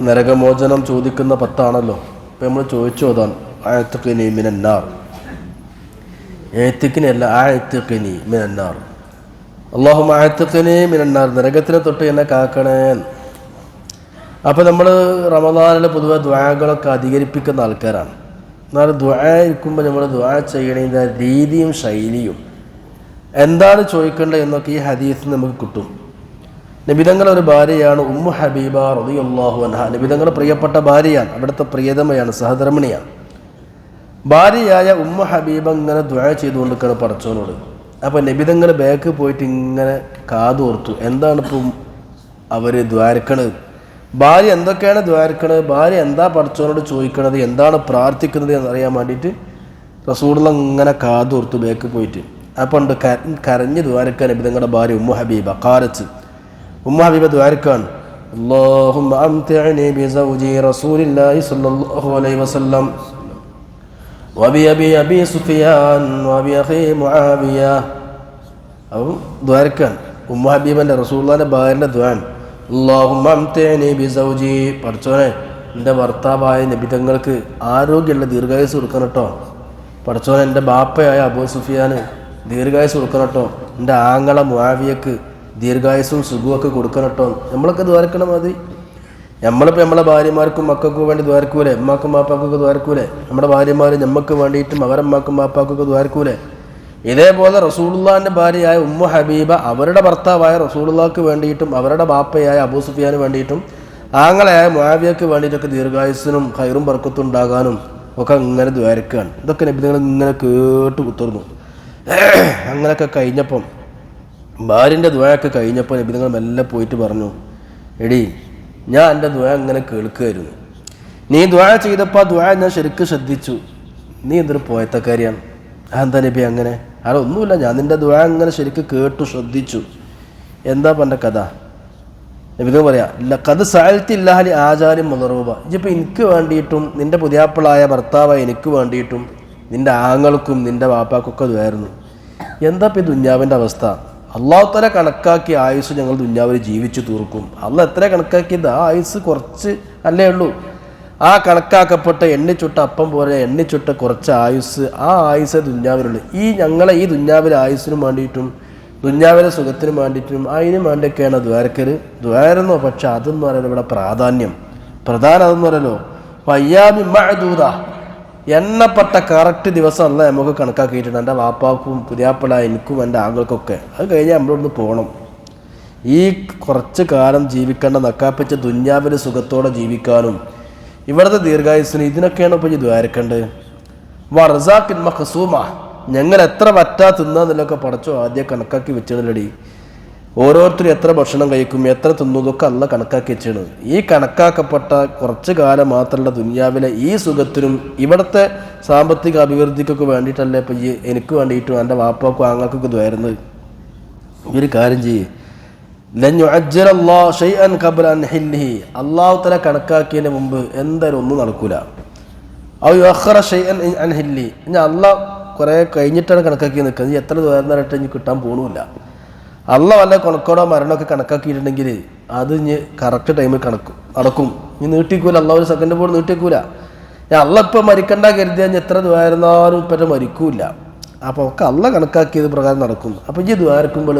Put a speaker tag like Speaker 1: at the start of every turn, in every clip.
Speaker 1: നരകമോചനം ചോദിക്കുന്ന 10ആണല്ലോ. ഇപ്പം നമ്മൾ ചോദിച്ചു അതാണ് ആയത്തുഖിനി മിനന്നാർ, ഏത്തിക്കിനി അല്ല, ആയത്തുഖിനി മിനന്നാർ. അല്ലാഹുമ്മ ആയത്തുഖിനി മിനന്നാർ, നരകത്തിനെ തൊട്ട് എന്നെ കാക്കണേ. അപ്പോൾ നമ്മൾ റമദാനിൽ പൊതുവെ ദുആകളൊക്കെ അധികരിപ്പിക്കുന്ന ആൾക്കാരാണ്. എന്നാൽ ദുആ ഇരിക്കുമ്പോൾ നമ്മൾ ദുആ ചെയ്യണതിൻ്റെ രീതിയും ശൈലിയും എന്താണ് ചോദിക്കേണ്ടത് എന്നൊക്കെ ഈ ഹദീസിൽ നമുക്ക് കിട്ടും. നബിതങ്ങളുടെ ഒരു ഭാര്യയാണ് ഉമ്മു ഹബീബ റളിയല്ലാഹു അൻഹ. നബിതങ്ങളുടെ പ്രിയപ്പെട്ട ഭാര്യയാണ്, അവിടുത്തെ പ്രിയതമയാണ്, സഹധർമ്മിണിയാണ്. ഭാര്യയായ ഉമ്മു ഹബീബ ഇങ്ങനെ ദുആ ചെയ്തുകൊണ്ടിരിക്കുകയാണ് പടച്ചോനോട്. അപ്പോൾ നബിതങ്ങൾ ബാക്ക് പോയിട്ട് ഇങ്ങനെ കാതോർത്തു, എന്താണ് ഇപ്പം അവർ ദ്വാരക്കണത്, ഭാര്യ എന്തൊക്കെയാണ് ദ്വാരക്കണത്, ഭാര്യ എന്താ പടച്ചോനോട് ചോദിക്കണത്, എന്താണ് പ്രാർത്ഥിക്കുന്നത് എന്നറിയാൻ വേണ്ടിയിട്ട് റസൂലുള്ള ഇങ്ങനെ കാതോർത്തു ബാക്ക് പോയിട്ട്. അപ്പോൾ ഉണ്ട് കരഞ്ഞ് ദ്വാരക്കാൻ നബിതങ്ങളുടെ ഭാര്യ ഉമ്മു ഹബീബ കാരച്ച്. ഉമ്മു ഹബീബ ദ്വാരക്കാൻ, അല്ലാഹുമ്മ അംതിഅനി ബിസൗജി റസൂലില്ലാഹി സ്വല്ലല്ലാഹു അലൈഹി വസല്ലം വബി സുഫിയാൻ വബി അഖി മുആവിയ. അപ്പോൾ ദ്വാരക്കാൻ ഉമ്മു ഹബീബൻ്റെ റസൂലുള്ളാഹിൻ്റെ ഭാര്യൻ്റെ ദ്വാൻ, അല്ലാഹുമ്മ അംതിഅനി ബിസൗജി, പടച്ചോനെ എൻ്റെ ഭർത്താവായ നബിതങ്ങൾക്ക് ആരോഗ്യമുള്ള ദീർഘായുസ് കൊടുക്കണം കേട്ടോ. പടച്ചോനെ എൻ്റെ ബാപ്പയായ അബൂ സുഫിയാന് ദീർഘായുസ് കൊടുക്കണം കേട്ടോ. എൻ്റെ ആങ്ങള മുആവിയക്ക് ദീർഘായുസും സുഖമൊക്കെ കൊടുക്കണം കേട്ടോ. നമ്മളൊക്കെ ദ്വാരക്കണം മതി. നമ്മളിപ്പോൾ നമ്മളെ ഭാര്യമാർക്കും മക്കൾക്കും വേണ്ടി ദ്വാരക്കൂലേ, ഉമ്മാക്കും മാപ്പാക്കൊക്കെ ദ്വാരക്കൂലേ, നമ്മുടെ ഭാര്യമാർ നമുക്ക് വേണ്ടിയിട്ടും അവരമ്മാക്കും മാപ്പാക്കൊക്കെ ദ്വാരക്കൂലേ. ഇതേപോലെ റസൂലുള്ളാഹിൻ്റെ ഭാര്യയായ ഉമ്മു ഹബീബ അവരുടെ ഭർത്താവായ റസൂലുള്ളാഹിക്ക് വേണ്ടിയിട്ടും അവരുടെ ബാപ്പയായ അബൂ സുഫിയാന് വേണ്ടിയിട്ടും ആങ്ങളയായ മുആവിയക്ക് വേണ്ടിയിട്ടൊക്കെ ദീർഘായുസ്സിനും ഖൈറും ബർക്കത്തും ഉണ്ടാകാനും ഒക്കെ ഇങ്ങനെ ദ്വാരക്കുകയാണ്. ഇതൊക്കെ നബിതങ്ങൾ ഇങ്ങനെ കേട്ട് കുത്തിർന്നു. അങ്ങനെയൊക്കെ കഴിഞ്ഞപ്പം ഭാര്യൻ്റെ ദ്വായൊക്കെ കഴിഞ്ഞപ്പോൾ നബിതങ്ങൾ മെല്ലെ പോയിട്ട് പറഞ്ഞു, എടി ഞാൻ എൻ്റെ ദ്വാ ഇങ്ങനെ കേൾക്കുകയായിരുന്നു, നീ ദ്വാ ചെയ്തപ്പോൾ ആ ദ്വാ ഞാൻ ശരിക്കും ശ്രദ്ധിച്ചു, നീ എന്തൊരു പോയത്തക്കാരിയാണ്. എന്താ നബി അങ്ങനെ? അതൊന്നുമില്ല, ഞാൻ നിൻ്റെ ദ്വാ ഇങ്ങനെ ശരിക്കും കേട്ടു ശ്രദ്ധിച്ചു. എന്താ എൻ്റെ കഥ? നബിതങ്ങൾ പറയാം, ലഖദ് സഅൽതില്ലാഹി ആജാലിൻ മദ്റൂബ, ഇതിപ്പോൾ എനിക്ക് വേണ്ടിയിട്ടും നിൻ്റെ പുതിയാപ്പിളായ ഭർത്താവായ എനിക്ക് വേണ്ടിയിട്ടും നിൻ്റെ ആങ്ങൾക്കും നിൻ്റെ വാപ്പാക്കൊക്കെ ദ്വായിരുന്നു. എന്താ ഇപ്പം ഈ ദുന്യാവിൻ്റെ അവസ്ഥ? അള്ളാഹു തആല കണക്കാക്കിയ ആയുസ് ഞങ്ങൾ ദുന്യാവിൽ ജീവിച്ചു തീർക്കും. അള്ളാഹ് എത്ര കണക്കാക്കിയത്? ആ ആയുസ് കുറച്ച് അല്ലേ ഉള്ളൂ. ആ കണക്കാക്കപ്പെട്ട എണ്ണിച്ചുട്ട അപ്പം പോലെ എണ്ണിച്ചുട്ട കുറച്ച് ആയുസ്, ആ ആയുസ് ദുന്യാവിലുള്ളൂ. ഞങ്ങളെ ഈ ദുന്യാവിലെ ആയുസ്സിനും വേണ്ടിയിട്ടും ദുന്യാവിലെ സുഖത്തിനും വേണ്ടിയിട്ടും അതിനും വേണ്ടിയൊക്കെയാണ് ദ്വാരക്കല് ദ്വാരെന്നോ. പക്ഷെ അതെന്ന് പറയുന്നത് ഇവിടെ പ്രധാനം അതെന്ന് പറയലോ വയ്യാമി മഅദൂദ, എണ്ണപ്പെട്ട കറക്റ്റ് ദിവസം അല്ല നമുക്ക് കണക്കാക്കിയിട്ടുണ്ട്. എൻ്റെ വാപ്പാക്കും പുതിയാപ്പിള എനിക്കും എൻ്റെ ആങ്ങൾക്കൊക്കെ. അത് കഴിഞ്ഞാൽ നമ്മളൊന്ന് പോകണം. ഈ കുറച്ച് കാലം ജീവിക്കേണ്ട നക്കാപ്പിച്ച ദുന്യാവിലെ സുഖത്തോടെ ജീവിക്കാനും ഇവിടുത്തെ ദീർഘായുസ്സിന് ഇതിനൊക്കെയാണ് ഇപ്പോൾ ദ്വാരക്കേണ്ടത്. വർസാഖിൻ മഖ്സൂമ, ഞങ്ങൾ എത്ര വറ്റാ തിന്നാന്നൊക്കെ പടച്ചോ ആദ്യം കണക്കാക്കി വെച്ചിടലടി. ഓരോരുത്തരും എത്ര ഭക്ഷണം കഴിക്കും, എത്ര തിന്നതൊക്കെ അല്ല കണക്കാക്കി വെച്ചാണ്. ഈ കണക്കാക്കപ്പെട്ട കുറച്ച് കാലം മാത്രമുള്ള ദുനിയാവിലെ ഈ സുഖത്തിനും ഇവിടുത്തെ സാമ്പത്തിക അഭിവൃദ്ധിക്കൊക്കെ വേണ്ടിയിട്ടല്ലേ ഇപ്പം ഈ എനിക്ക് വേണ്ടിയിട്ടും എൻ്റെ വാപ്പാക്കും ആങ്ങൾക്കൊക്കെ ദ്വാരുന്നത്. ഒരു കാര്യം ചെയ്യ്, ലൻ യുഅജ്ജിലല്ലാഹു ശൈഅൻ ഖബ്ല അൻ ഹില്ലിഹി, അല്ലാഹു തആല കണക്കാക്കിയതിന് മുമ്പ് എന്തായാലും ഒന്നും നടക്കൂല. ഔ യുഅഖറ ശൈഅൻ അൻ ഹില്ലി, ഇനി അള്ളാഹ് കുറേ കഴിഞ്ഞിട്ടാണ് കണക്കാക്കി നിൽക്കുന്നത്. നീ എത്ര ദ്വാരുന്നതായിട്ട് ഇനി കിട്ടാൻ പോകണമില്ല. അള്ളാഹ് വല്ല കൊണക്കോടോ മരണമൊക്കെ കണക്കാക്കിയിട്ടുണ്ടെങ്കിൽ അത് ഇനി കറക്റ്റ് ടൈമിൽ നടക്കും. ഇനി നീട്ടിക്കൂല, അള്ളാഹ് ഒരു സെക്കൻഡ് പോലും നീട്ടിക്കൂല. ഞാൻ അള്ളാഹ് ഇപ്പം മരിക്കണ്ട കരുതിയാൽ ഞാൻ എത്ര ദ്വാരുന്നാലും ഇപ്പം മരിക്കൂല. അപ്പോൾ ഒക്കെ അള്ളാഹ് കണക്കാക്കിയത് പ്രകാരം നടക്കും. അപ്പോൾ ഈ ദ്വാരക്കുമ്പോൾ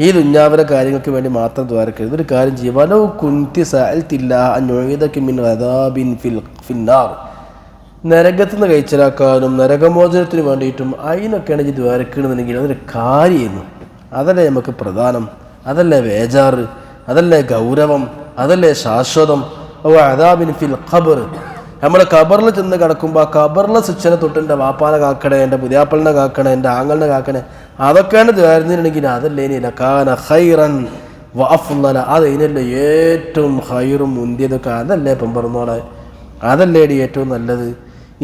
Speaker 1: ഈ ദുന്യാവിലെ കാര്യങ്ങൾക്ക് വേണ്ടി മാത്രം ദ്വാരക്കരുത്. ഒരു കാര്യം ചെയ്യും, വലൗ കുൻതി സഅൽതില്ലാഹ അൻ യുഈദക മിൻ അദാബിൻ ഫിന്നാർ, നരകത്തിൽ നിന്ന് കഴിച്ചിലാക്കാനും നരകമോചനത്തിന് വേണ്ടിയിട്ടും അതിനൊക്കെയാണ് ഈ ദ്വാരക്കണമെന്നുണ്ടെങ്കിൽ അതൊരു കാര്യമായിരുന്നു. അതല്ലേ നമുക്ക് പ്രധാനം, അതല്ലേ വേജാറ്, അതല്ലേ ഗൗരവം, അതല്ലേ ശാശ്വതം. ഓ അദാബിൻ ഫിൽ ഖബർ, നമ്മൾ ഖബറിൽ ചെന്ന് കിടക്കുമ്പോൾ ആ ഖബറിലെ ശിക്ഷനെ തൊട്ട് എൻ്റെ വാപ്പാനെ കാക്കണേ, എൻ്റെ പുതിയാപ്പളിനെ കാക്കണേ, എൻ്റെ ആങ്ങളിനെ കാക്കണേ, അതൊക്കെയാണ് ദ്വാരുന്നുണ്ടെങ്കിൽ അതല്ലേ ഇനി ലകാന ഖൈറൻ വഅഫ്ളല, അത് ഇതിനല്ലേ ഏറ്റവും ഖൈറും മുന്തിയതൊക്കെ. അതല്ലേ ഇപ്പം പറഞ്ഞോളെ, അതല്ലേ ഏറ്റവും നല്ലത്.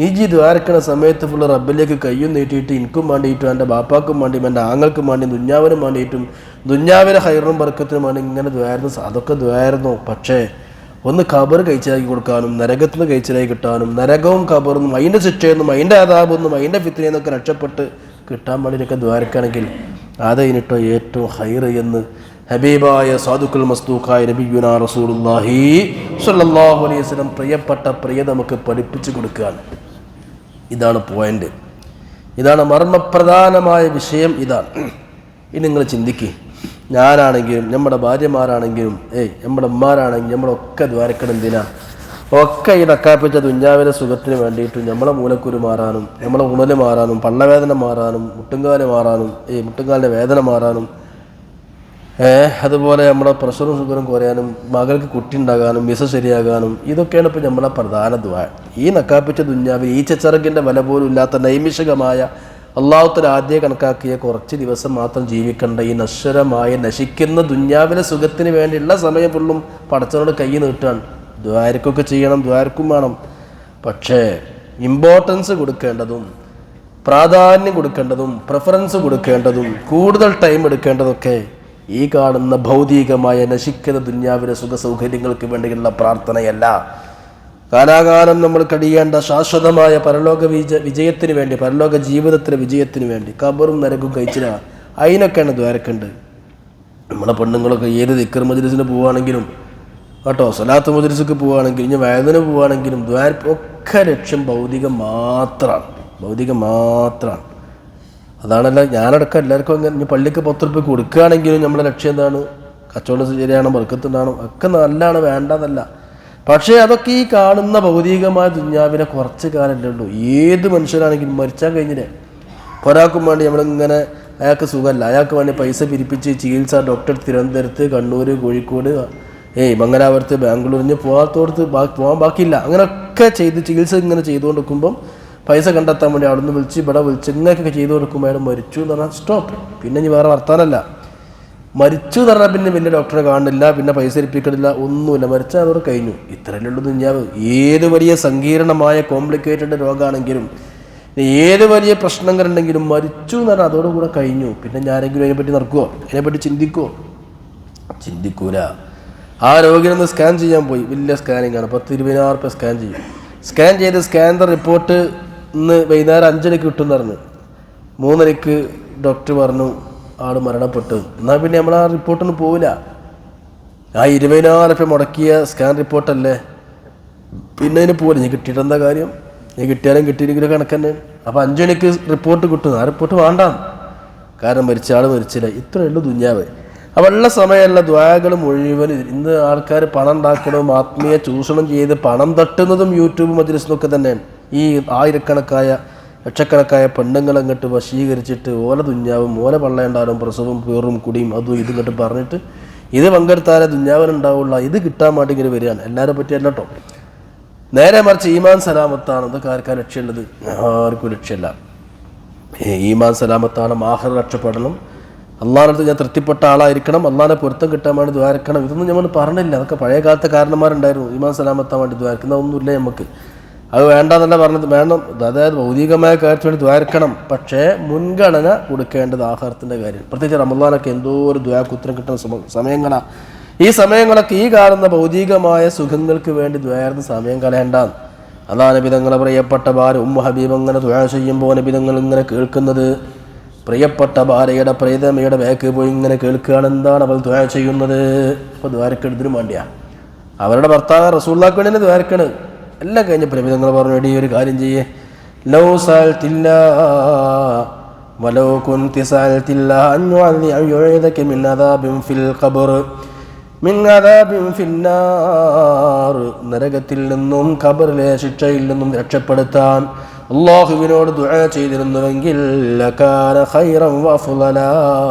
Speaker 1: ഈ ദ്വാരക്കണ സമയത്ത് ഫുള്ള് റബ്ബിലേക്ക് കയ്യും നീട്ടിയിട്ട് എനിക്കും വേണ്ടിയിട്ടും എൻ്റെ ബാപ്പാക്കും വേണ്ടിയും എൻ്റെ ആങ്ങൾക്കും വേണ്ടിയും ദുന്യാവിനും വേണ്ടിയിട്ടും ദുന്യാവിലെ ഹൈറിനും ബർക്കത്തിനും വേണ്ടി ഇങ്ങനെ ദ്വാരുന്നു. അതൊക്കെ ദ്വാരുന്നു. പക്ഷേ ഒന്ന് ഖബർ കഴിച്ചിലാക്കി കൊടുക്കാനും നരകത്തിൽ നിന്ന് കഴിച്ചിലാക്കി കിട്ടാനും നരകവും ഖബറൊന്നും അതിൻ്റെ ശിക്ഷയൊന്നും അതിൻ്റെ അദാബൊന്നും അതിൻ്റെ ഫിത്നയിൽ നിന്നൊക്കെ രക്ഷപ്പെട്ട് കിട്ടാൻ വേണ്ടിയിട്ടൊക്കെ ദ്വാരക്കാണെങ്കിൽ അത് കഴിഞ്ഞിട്ടോ ഏറ്റവും ഹൈറ് എന്ന് ഹബീബായ സാദുക്കുൽ മസ്തൂഖായ നബിയുനാ റസൂലുള്ളാഹി സ്വല്ലല്ലാഹു അലൈഹി വസല്ലം പ്രിയപ്പെട്ട നമുക്ക് പഠിപ്പിച്ചു കൊടുക്കുകയാണ്. ഇതാണ് പോയിന്റ്, ഇതാണ് മർമ്മപ്രധാനമായ വിഷയം. ഇതാണ്. ഇനി നിങ്ങൾ ചിന്തിക്കുക, ഞാനാണെങ്കിലും നമ്മുടെ ഭാര്യമാരാണെങ്കിലും നമ്മുടെ ഉമ്മാരാണെങ്കിലും നമ്മളൊക്കെ ദ്വാരക്കണം. എന്തിനാ? ഒക്കെ ഈ നക്കാപ്പിച്ച ദുഞ്ഞാവിലെ സുഖത്തിന് വേണ്ടിയിട്ട് നമ്മളെ മൂലക്കുരു മാറാനും, നമ്മളെ ഉണല് മാറാനും, പള്ളവേദന മാറാനും, മുട്ടുംകാല് മാറാനും, മുട്ടുംകാലിൻ്റെ വേദന മാറാനും, അതുപോലെ നമ്മുടെ പ്രഷറും ഷുഗറും കുറയാനും, മകൾക്ക് കുട്ടി ഉണ്ടാകാനും, വിസ ശരിയാകാനും, ഇതൊക്കെയാണ് ഇപ്പോൾ നമ്മളെ പ്രധാന ദ്വാ. ഈ നക്കാപ്പിച്ച ദുഞ്ഞാവിൽ ഈ ചെച്ചറകിൻ്റെ വില പോലും ഇല്ലാത്ത നൈമിഷികമായ അള്ളാഹുത്തല ആദ്യം കണക്കാക്കിയ കുറച്ച് ദിവസം മാത്രം ജീവിക്കേണ്ട ഈ നശ്വരമായ നശിക്കുന്ന ദുഞ്ഞാവിലെ സുഖത്തിന് വേണ്ടിയുള്ള സമയം ഫുള്ളും പടച്ചവനോട് കൈ നീട്ടാണ്. ദ്വാരക്കൊക്കെ ചെയ്യണം, ദ്വാരക്കും വേണം. പക്ഷേ ഇമ്പോർട്ടൻസ് കൊടുക്കേണ്ടതും പ്രാധാന്യം കൊടുക്കേണ്ടതും പ്രിഫറൻസ് കൊടുക്കേണ്ടതും കൂടുതൽ ടൈം എടുക്കേണ്ടതൊക്കെ ഈ കാണുന്ന ഭൗതികമായ നശിക്കുന്ന ദുഞ്ഞാവിലെ സുഖ സൗകര്യങ്ങൾക്ക് വേണ്ടിയുള്ള പ്രാർത്ഥനയല്ല. കാലാകാലം നമ്മൾ കഴിയേണ്ട ശാശ്വതമായ പരലോക വിജയത്തിന് വേണ്ടി, പരലോക ജീവിതത്തിലെ വിജയത്തിന് വേണ്ടി കബറും നരകും കഴിച്ചില്ല. അതിനൊക്കെയാണ് ദ്വാരക്കുണ്ട്. നമ്മളെ പെണ്ണുങ്ങളൊക്കെ ഏത് ദിക്ർ മജ്ലിസിന് പോവുകയാണെങ്കിലും കേട്ടോ, സ്വലാത്ത് മജ്ലിസിക്ക് പോവുകയാണെങ്കിലും, ഇനി വേദന പോവുകയാണെങ്കിലും ഒക്കെ ലക്ഷ്യം ഭൗതികം മാത്രമാണ്, ഭൗതികം മാത്രമാണ്. അതാണല്ല, ഞാനടക്കം എല്ലാവർക്കും അങ്ങനെ. ഇനി പള്ളിക്ക് 10 രൂപ കൊടുക്കുകയാണെങ്കിലും നമ്മുടെ ലക്ഷ്യം എന്താണ്? കച്ചവടം ശരിയാണ്, ബർക്കത്തുണ്ടാണോ, ഒക്കെ നല്ലതാണ്, വേണ്ടതല്ല. പക്ഷേ അതൊക്കെ ഈ കാണുന്ന ഭൗതികമായ ദുഞ്ഞാവിനെ കുറച്ച് കാലമല്ലേ ഉള്ളൂ. ഏത് മനുഷ്യരാണെങ്കിലും മരിച്ചാൽ കഴിഞ്ഞില്ലേ. ഒരാൾക്കും വേണ്ടി നമ്മളിങ്ങനെ അയാൾക്ക് സുഖമല്ല, അയാൾക്ക് വേണ്ടി പൈസ പിരിപ്പിച്ച് ചികിത്സ, ഡോക്ടർ തിരുവനന്തപുരത്ത്, കണ്ണൂർ, കോഴിക്കോട്, മംഗലാപുരത്ത്, ബാംഗ്ലൂരിന് പോകാത്തോടത്ത് പോകാൻ ബാക്കിയില്ല. അങ്ങനെയൊക്കെ ചെയ്ത് ചികിത്സ ഇങ്ങനെ ചെയ്തുകൊണ്ട് നിൽക്കുമ്പം പൈസ കണ്ടെത്താൻ വേണ്ടി അവിടെ നിന്ന് വിളിച്ച് ഇവിടെ വിളിച്ച് ഇങ്ങനെയൊക്കെ ചെയ്തു കൊടുക്കുമ്പോൾ അയാൾ മരിച്ചു എന്ന് പറഞ്ഞാൽ സ്റ്റോപ്പ്. പിന്നെ ഇനി വേറെ വർത്താനല്ല. മരിച്ചു എന്ന് പറഞ്ഞാൽ പിന്നെ വലിയ ഡോക്ടറെ കാണുന്നില്ല, പിന്നെ പൈസ ഇരിപ്പിക്കണില്ല, ഒന്നുമില്ല, മരിച്ചാൽ അതോടെ കഴിഞ്ഞു. ഇത്രയല്ലേ ഉള്ളൂ ദുനിയാവ്. ഏത് വലിയ സങ്കീർണമായ കോംപ്ലിക്കേറ്റഡ് രോഗമാണെങ്കിലും, ഏത് വലിയ പ്രശ്നങ്ങളുണ്ടെങ്കിലും മരിച്ചു എന്ന് പറഞ്ഞാൽ അതോടുകൂടെ കഴിഞ്ഞു. പിന്നെ ഞാനെങ്കിലും അതിനെപ്പറ്റി നടക്കുമോ? അതിനെപ്പറ്റി ചിന്തിക്കുമോ? ചിന്തിക്കൂല. ആ രോഗിനൊന്ന് സ്കാൻ ചെയ്യാൻ പോയി, വലിയ സ്കാനിങ് ആണ്, 10-20,000 രൂപ സ്കാൻ ചെയ്യും. സ്കാൻ ചെയ്ത് സ്കാനർ റിപ്പോർട്ട് ഇന്ന് വൈകുന്നേരം 5 മണിക്ക് കിട്ടുമെന്ന് പറഞ്ഞു. 3 മണിക്ക് ഡോക്ടർ പറഞ്ഞു ആൾ മരണപ്പെട്ടു. എന്നാൽ പിന്നെ നമ്മൾ ആ റിപ്പോർട്ടൊന്നും പോവില്ല. ആ 20,000 രൂപ മുടക്കിയ സ്കാൻ റിപ്പോർട്ടല്ലേ, പിന്നെ അതിന് പോവില്ല. നീ കിട്ടിയിട്ട് എന്താ കാര്യം? നീ കിട്ടിയാലും കിട്ടിയില്ലെങ്കിലും കണക്ക് തന്നെ. അപ്പോൾ 5 മണിക്ക് റിപ്പോർട്ട് കിട്ടും, ആ റിപ്പോർട്ട് വേണ്ട, കാരണം മരിച്ച ആൾ മരിച്ചില്ല. ഇത്രയേ ഉള്ളൂ ദുനിയാവ്. അപ്പോൾ ഉള്ള സമയമുള്ള ദ്വാകൾ മുഴുവൻ ഇന്ന് ആൾക്കാർ പണം ഉണ്ടാക്കണതും ആത്മീയ ചൂഷണം ചെയ്ത് പണം തട്ടുന്നതും യൂട്യൂബ് മജ്ലിസിലൊക്കെ തന്നെയാണ്. ഈ ആയിരക്കണക്കായ ലക്ഷക്കണക്കായ പെണ്ണുങ്ങൾ അങ്ങോട്ട് വശീകരിച്ചിട്ട് ഓല ദുഞ്ഞാവും, ഓല പള്ളയുണ്ടാവും, പ്രസവം പേറും കുടിയും അതും ഇതും ഇങ്ങോട്ട് പറഞ്ഞിട്ട് ഇത് പങ്കെടുത്താലേ ദുഞ്ഞാവനുണ്ടാവുള്ള, ഇത് കിട്ടാൻ വേണ്ടി ഇങ്ങനെ വരികയാണ്. എല്ലാവരും പറ്റിയല്ല കേട്ടോ. നേരെ മറിച്ച് ഈമാൻ സലാമത്താണ്. ഇതൊക്കെ ആർക്കാണ് ലക്ഷ്യമുള്ളത്? ആർക്കും ലക്ഷ്യമില്ല. ഈമാൻ സലാമത്താണ്. ആഖിറ രക്ഷപ്പെടണം, അള്ളാഹിനടുത്ത് ഞാൻ തൃപ്തിപ്പെട്ട ആളായിരിക്കണം, അള്ളാഹിനെ പൊരുത്തം കിട്ടാൻ വേണ്ടി ദ്വാരക്കണം. ഇതൊന്നും നമ്മൾ പറഞ്ഞില്ല. അതൊക്കെ പഴയ കാലത്തെ കാരണന്മാരുണ്ടായിരുന്നു. ഈമാൻ സലാമത്താൻ വേണ്ടി ദ്വാരക്കുന്ന ഒന്നുമില്ല നമുക്ക്. അത് വേണ്ടെന്നല്ല പറഞ്ഞത്, വേണം. അതായത് ഭൗതികമായ കാര്യത്തിന് വേണ്ടി ദ്വാരക്കണം, പക്ഷേ മുൻഗണന കൊടുക്കേണ്ടത് ആഹാരത്തിൻ്റെ കാര്യം. പ്രത്യേകിച്ച് റമളാനൊക്കെ എന്തോ ഒരു ദ്വാക്ക് ഉത്തരം കിട്ടുന്ന സമയങ്ങളാണ്. ഈ സമയങ്ങളൊക്കെ ഈ കാണുന്ന ഭൗതികമായ സുഖങ്ങൾക്ക് വേണ്ടി ദ്വാരുന്ന സമയം കളയേണ്ടാന്ന്. അതാ നബിതങ്ങളെ പ്രിയപ്പെട്ട ഭാര്യ ഉമ്മു ഹബീബ് അങ്ങനെ ദ്വാ ചെയ്യുമ്പോൾ നബിതങ്ങൾ ഇങ്ങനെ കേൾക്കുന്നത്, പ്രിയപ്പെട്ട ഭാര്യയുടെ പ്രിയതമയുടെ ബാക്ക് പോയി ഇങ്ങനെ കേൾക്കുകയാണ്. എന്താണ് അവൾ ദ്വാ ചെയ്യുന്നത്? അപ്പോൾ ദ്വാരക്കെടുത്തിനും വേണ്ടിയാ. അവരുടെ ഭർത്താവ് റസൂലുള്ളാഹിക്ക് വേണ്ടി തന്നെ ദ്വാരക്കണ്. എല്ലാം കഴിഞ്ഞപ്പോൾ നബിതങ്ങൾ പറഞ്ഞു, എടീ ഒരു കാര്യം ചെയ്യേ, ലൗ സഅൽതില്ല വലൗ കുൻതി സഅൽതില്ല അൻ യുഅദക മിൻ അദാബിൻ ഫിൽ ഖബർ മിൻ അദാബിൻ ഫിന്നാർ, നരകത്തിൽ നിന്നും ഖബറിലെ ശിക്ഷയിൽ നിന്നും രക്ഷപ്പെടുത്താൻ അല്ലാഹുവിനോട് ദുആ ചെയ്തിരുന്നുവെങ്കിൽ ലകാന ഖൈറൻ വഅഫ്ളല,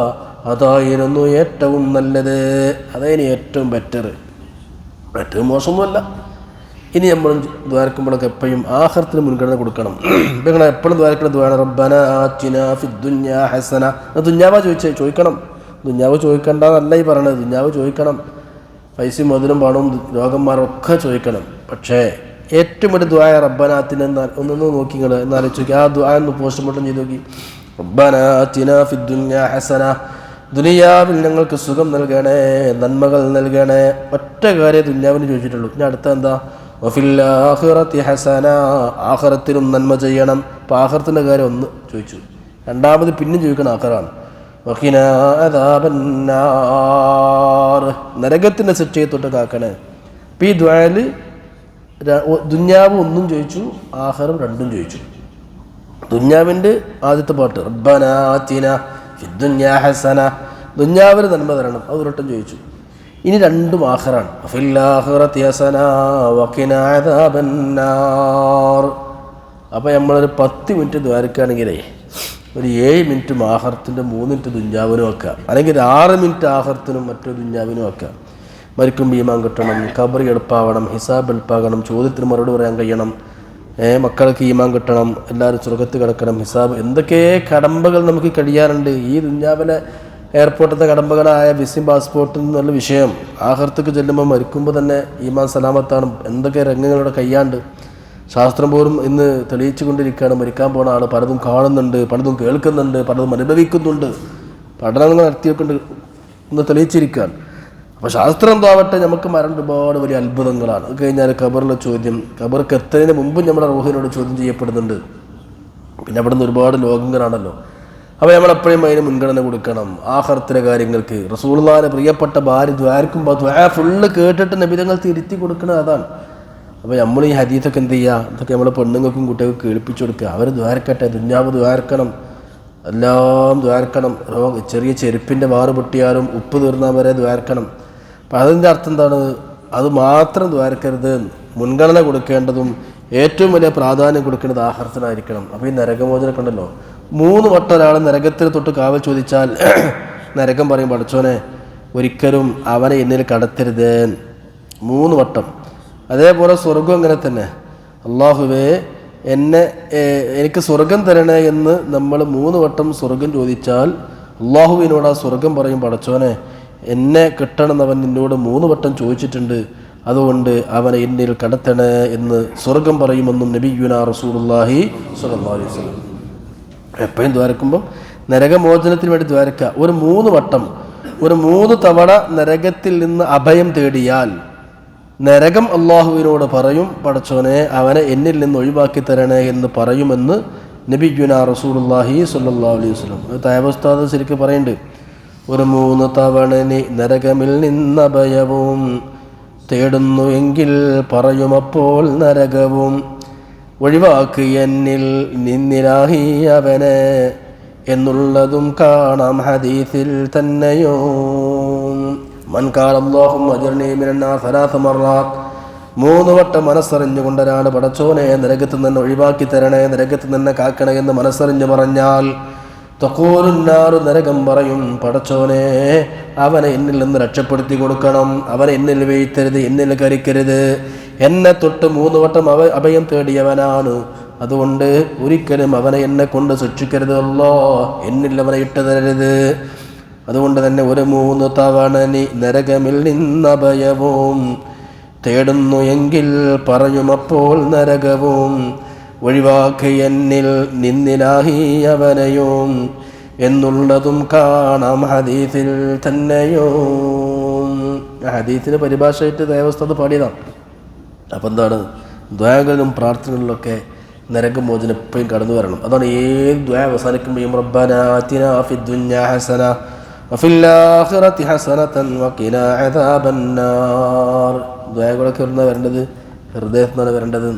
Speaker 1: അതായിരുന്നു ഏറ്റവും നല്ലത്, അതായിരുന്നു ഏറ്റവും ബെറ്റർ. ഏറ്റവും മോശമൊന്നുമല്ല. ഇനി നമ്മൾ ദ്വാരക്കുമ്പോഴൊക്കെ എപ്പോഴും ആഖിറത്തിന് മുൻഗണന കൊടുക്കണം. നിങ്ങൾ എപ്പോഴും ദ്വാരക്കുന്ന ദ്വാര റബ്ബന ആതിനാ ഫിദ്ദുനിയാ ഹസന. ദുഞ്ഞാവ ചോദിക്കണം. ദുഞ്ഞാവ് ചോദിക്കണ്ടെന്നല്ല ഈ പറയണത്, ദുഞ്ഞാവ് ചോദിക്കണം. പൈസയും മുതലും പണവും രോഗന്മാരൊക്കെ ചോദിക്കണം. പക്ഷേ ഏറ്റവും വലിയ ദ്വായ റബ്ബനാത്തിന് ഒന്നൊന്ന് നോക്കി നിങ്ങൾ എന്നാലോചിച്ച് നോക്കി. ആ ദ്വാ ഒന്ന് പോസ്റ്റ്മോർട്ടം ചെയ്ത് നോക്കി. റബ്ബന ആതിനാ ഫിദ്ദുനിയാ ഹസന, ദുനിയാവിൽ ഞങ്ങൾക്ക് സുഖം നൽകണേ, നന്മകൾ നൽകണേ. ഒറ്റ കാര്യം ദുനിയാവിന് ചോദിച്ചിട്ടുള്ളൂ. പിന്നെ അടുത്ത എന്താ? വഫിൽ ആഖിറതി ഹസന, ആഖിറത്തിലും നന്മ ചെയ്യണം. അപ്പോൾ ആഖിറത്തിൻ്റെ കാര്യം ഒന്ന് ചോദിച്ചു. രണ്ടാമത് പിന്നെ ചോദിക്കണം ആഖിറാണ്. വഖിനാ അദാബന്നാർ. നരകത്തിൻ്റെ ശിക്ഷയെ തൊട്ട് കാക്കണേ. അപ്പോൾ ഈ ദുആയിൽ ദുന്യാവ് ഒന്നും ചോദിച്ചു, ആഖിറം രണ്ടും ചോദിച്ചു. ദുന്യാവിൻ്റെ ആദ്യത്തെ പാട്ട് റബ്ബനാ ആതിനാ ഫിദ്ദുന്യാ ഹസന, ദുന്യാവിന് നന്മ തരണം, അത് ഒരട്ടം ചോദിച്ചു. ഇനി രണ്ടും ആഖിറാണ്. ഫിൽ ആഖിറതി ഹസന വഖിനാ അദാബന്നാർ. അപ്പോൾ നമ്മളൊരു 10 മിനിറ്റ് ദ്വാരക്കുകയാണെങ്കിലേ ഒരു 7 മിനിറ്റ് ആഖിറത്തിൻ്റെ 3 മിനിറ്റ് ദുന്യാവിനും വെക്കുക, അല്ലെങ്കിൽ 6 മിനിറ്റ് ആഖിറത്തിനും മറ്റൊരു ദുന്യാവിനും വെക്കുക. മരിക്കുമ്പോൾ ഈമാൻ കിട്ടണം, ഖബറി എളുപ്പമാവണം, ഹിസാബ് എളുപ്പമാകണം, ചോദ്യത്തിന് മറുപടി പറയാൻ കഴിയണം, മക്കൾക്ക് ഈമാൻ കിട്ടണം, എല്ലാവരും സ്വർഗത്ത് കിടക്കണം, ഹിസാബ്, എന്തൊക്കെ കടമ്പകൾ നമുക്ക് കഴിയാറുണ്ട്. ഈ ദുന്യാവിലെ എയർപോർട്ടിലത്തെ കടമ്പകളായ വിസിം പാസ്പോർട്ടിൽ നിന്നുള്ള വിഷയം ആഖിറത്തേക്ക് ചെല്ലുമ്പോൾ മരിക്കുമ്പോൾ തന്നെ ഈമാൻ സലാമത്താണ്. എന്തൊക്കെ രംഗങ്ങളുടെ കയ്യാണ്ട് ശാസ്ത്രം പോലും ഇന്ന് തെളിയിച്ചു കൊണ്ടിരിക്കുകയാണ്. മരിക്കാൻ പോണ ആൾ പലതും കാണുന്നുണ്ട്, പലതും കേൾക്കുന്നുണ്ട്, പലതും അനുഭവിക്കുന്നുണ്ട്, പഠനങ്ങൾ നടത്തിയൊക്കെ ഇന്ന് തെളിയിച്ചിരിക്കുകയാണ്. അപ്പോൾ ശാസ്ത്രം എന്താവട്ടെ, നമുക്ക് മരണം ഒരുപാട് വലിയ അത്ഭുതങ്ങളാണ്. അത് കഴിഞ്ഞാൽ ഖബറിലെ ചോദ്യം, ഖബർക്ക് എത്തുന്നതിന് മുമ്പ് നമ്മുടെ റൂഹിനോട് ചോദ്യം ചെയ്യപ്പെടുന്നുണ്ട്. പിന്നെ അവിടെ നിന്ന് ഒരുപാട് ലോകങ്ങളാണല്ലോ. അപ്പോൾ നമ്മളെപ്പോഴും അതിന് മുൻഗണന കൊടുക്കണം. ആഖിറത്തിലെ കാര്യങ്ങൾക്ക് റസൂലുള്ളാഹിന്റെ പ്രിയപ്പെട്ട ഭാര്യ ദ്വാരക്കുമ്പോൾ ദ്വാ ഫുള്ള് കേട്ടിട്ട് നബിതങ്ങൾ തിരുത്തി കൊടുക്കണം, അതാണ്. അപ്പോൾ നമ്മൾ ഈ ഹദീസൊക്കെ എന്ത് ചെയ്യുക, ഇതൊക്കെ നമ്മൾ പെണ്ണുങ്ങൾക്കും കുട്ടികൾക്കും കേൾപ്പിച്ചു കൊടുക്കുക. അവർ ദ്വാരക്കട്ടെ, ദുന്യാവ് ദ്വാരക്കണം, എല്ലാം ദ്വാരക്കണം. ചെറിയ ചെരുപ്പിൻ്റെ വാറ് പൊട്ടിയാലും ഉപ്പ് തീർന്നാൽ വരെ ദ്വാരക്കണം. അപ്പം അതിൻ്റെ അർത്ഥം എന്താണ്? അത് മാത്രം ദ്വാരക്കരുത്, മുൻഗണന കൊടുക്കേണ്ടതും ഏറ്റവും വലിയ പ്രാധാന്യം കൊടുക്കേണ്ടത് ആഖിറത്തിനായിരിക്കണം. അപ്പോൾ ഈ നരകമോചനമൊക്കെ ഉണ്ടല്ലോ, 3 വട്ടം ഒരാൾ നരകത്തിന് തൊട്ട് കാവൽ ചോദിച്ചാൽ നരകം പറയും, പടച്ചോനെ ഒരിക്കലും അവനെ എന്നിൽ കടത്തരുത്, 3 വട്ടം. അതേപോലെ സ്വർഗം അങ്ങനെ തന്നെ, അള്ളാഹുവേ എനിക്ക് സ്വർഗം തരണേ എന്ന് നമ്മൾ 3 വട്ടം സ്വർഗം ചോദിച്ചാൽ അള്ളാഹുവിനോട് ആ സ്വർഗം പറയും, പടച്ചോനെ എന്നെ കിട്ടണമെന്നവൻ നിന്നോട് 3 വട്ടം ചോദിച്ചിട്ടുണ്ട്, അതുകൊണ്ട് അവനെ എന്നിൽ കടത്തണേ എന്ന് സ്വർഗം പറയുമെന്നും നബിയുനാ റസൂലുള്ളാഹി സ്വല്ലല്ലാഹു അലൈഹി വസല്ലം. എപ്പോഴും ദ്വാരക്കുമ്പോൾ നരകമോചനത്തിന് വേണ്ടി ദ്വാരക്കുക. ഒരു 3 വട്ടം, ഒരു 3 തവണ നരകത്തിൽ നിന്ന് അഭയം തേടിയാൽ നരകം അള്ളാഹുവിനോട് പറയും, പടച്ചോനെ അവനെ എന്നിൽ നിന്ന് ഒഴിവാക്കി തരണേ എന്ന് പറയുമെന്ന് നബിയുനാ റസൂലുള്ളാഹി സ്വല്ലല്ലാഹു അലൈഹി വസല്ലം. തായബ് ഉസ്താദ് ശരിക്കും പറയുന്നുണ്ട്, ഒരു 3 തവണ നീ നരകമിൽ നിന്നഭയവും തേടുന്നു എങ്കിൽ പറയുമപ്പോൾ നരകവും ഒഴിവാക്കി എന്നിൽ നിന്നിലാഹി അവനെ എന്നുള്ളതും കാണാം ഹദീസിൽ തന്നെയോ. മൻ ഖാല അല്ലാഹുമ്മ അജ്ർനി മിനന്നാർ 3 മററാത്ത്, 3 വട്ടം മനസ്സറിഞ്ഞുകൊണ്ടൊരാണ് പടച്ചോനെ നരകത്തിൽ നിന്ന് ഒഴിവാക്കി തരണേ, നരകത്തിൽ നിന്ന് കാക്കണേ എന്ന് മനസ്സറിഞ്ഞു പറഞ്ഞാൽ തഖൂലുന്നാറു, നരകം പറയും, പടച്ചോനെ അവനെ എന്നിൽ നിന്ന് രക്ഷപ്പെടുത്തി കൊടുക്കണം, അവനെ എന്നിൽ വീഴ്ത്തരുത്, എന്നിൽ കരിക്കരുത്, എന്നെ തൊട്ട് 3 വട്ടം അഭയം തേടിയവനാണ്, അതുകൊണ്ട് ഒരിക്കലും അവനെ എന്നെ കൊണ്ട് ശിക്ഷിക്കരുത്, അല്ലാ എന്നിൽ അവനെ ഇട്ടു തരരുത്. അതുകൊണ്ട് തന്നെ ഒരു 3 തവണ നീ നരകമിൽ നിന്നഭയവും തേടുന്നു എങ്കിൽ പറയുമപ്പോൾ നരകവും ഒഴിവാക്കി എന്നിൽ നിന്നിലാഹി അവനെയും എന്നുള്ളതും കാണാം ഹദീസിൽ തന്നെയോ. ഹദീസിന് പരിഭാഷയായിട്ട് ദേവസ്ഥത് പാടിയതാണ്. അപ്പം എന്താണ്, ദ്വാകളിലും പ്രാർത്ഥനകളിലൊക്കെ നരകമോചനം എപ്പോഴും കടന്നു വരണം. അതാണ് ഏത് ദ്വാ അവസാനിക്കുമ്പോഴും റബ്ബനാ ആതിനാ ഫിദ്ദുന്യാ ഹസന വഫിൽ ആഖിറതി ഹസനതൻ വഖിനാ അദാബന്നാർ. ദ്വാകളൊക്കെ എവിടുന്നാണ് വരേണ്ടത്? ഹൃദയത്തിൽ നിന്നാണ് വരേണ്ടത്.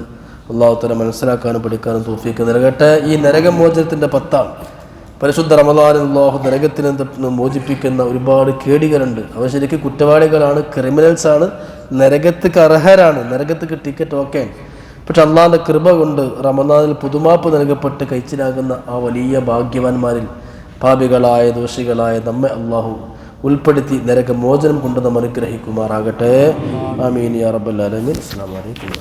Speaker 1: അല്ലാഹു തആല മനസ്സിലാക്കാനും പഠിക്കാനും തൗഫീഖ് നൽകട്ടെ. ഈ നരകമോചനത്തിൻ്റെ 10 പരിശുദ്ധ റമദാനിൽ അല്ലാഹു നരകത്തിൽ നിന്ന് മോചിപ്പിക്കുന്ന ഒരുപാട് കേടികളുണ്ട്. അവ ശരിക്കും കുറ്റവാളികളാണ്, ക്രിമിനൽസാണ്, നരകത്തിക്ക് അർഹരാണ്, നരകത്തിക്ക് ടിക്കറ്റ് ഓക്കെ. പക്ഷെ അള്ളാഹിൻ്റെ കൃപ കൊണ്ട് റമദാനിൽ പുതുമാപ്പ് നൽകപ്പെട്ട് കഴിച്ചിലാകുന്ന ആ വലിയ ഭാഗ്യവാന്മാരിൽ പാപികളായ ദോഷികളായ നമ്മെ അള്ളാഹു ഉൾപ്പെടുത്തി നരകമോചനം കൊണ്ട് നാം അനുഗ്രഹിക്കുമാറാകട്ടെ. ആമീൻ യാ റബ്ബൽ ആലമീൻ. അസ്സലാമു അലൈക്കും.